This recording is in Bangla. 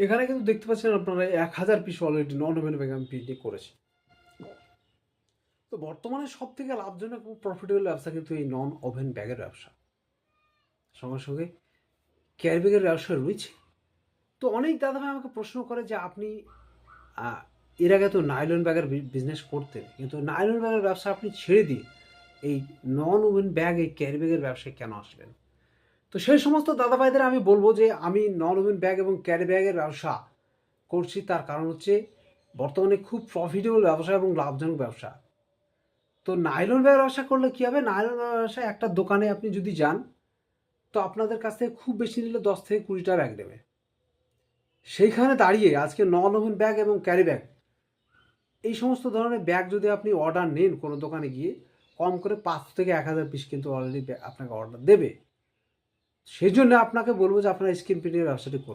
এখানে কিন্তু দেখতে পাচ্ছেন আপনারা 1000 piece already non woven bag আমি প্রিন্টিং করেছি। তো বর্তমানে সব থেকে লাভজনক এবং প্রফিটেবল ব্যবসা কিন্তু এই নন ওভেন ব্যাগের ব্যবসা। সঙ্গে সঙ্গে ক্যারি ব্যাগের ব্যবসা রয়েছে। তো অনেক দাদাভাই আমাকে প্রশ্ন করে যে আপনি এর আগে তো নাইলন ব্যাগের বিজনেস করতেন, কিন্তু নাইলন ব্যাগের ব্যবসা আপনি ছেড়ে দিয়ে এই নন ওভেন ব্যাগ, এই ক্যারি ব্যাগের ব্যবসায় কেন আসলেন? তো সেই সমস্ত দাদাভাইদের আমি বলবো যে আমি নন ওভেন ব্যাগ এবং ক্যারি ব্যাগের ব্যবসা করছি, তার কারণ হচ্ছে বর্তমানে খুব প্রফিটেবল ব্যবসা এবং লাভজনক ব্যবসা। তো নাইলন ব্যাগের ব্যবসা করলে কী হবে, নাইলন ব্যাগের ব্যবসা একটা দোকানে আপনি যদি যান, তো আপনাদের কাছ থেকে খুব বেশি নিলে 10 থেকে 20টা ব্যাগ নেবে। সেইখানে দাঁড়িয়ে আজকে নন ওভেন ব্যাগ এবং ক্যারি ব্যাগ এই সমস্ত ধরনের ব্যাগ যদি আপনি অর্ডার নেন কোনো দোকানে গিয়ে, কম করে 500 থেকে 1000 পিস কিন্তু অলরেডি আপনাকে অর্ডার দেবে। সেই জন্য আপনাকে বলবো যে আপনারা স্ক্রিন প্রিন্টিংয়ের ব্যবসাটি করুন।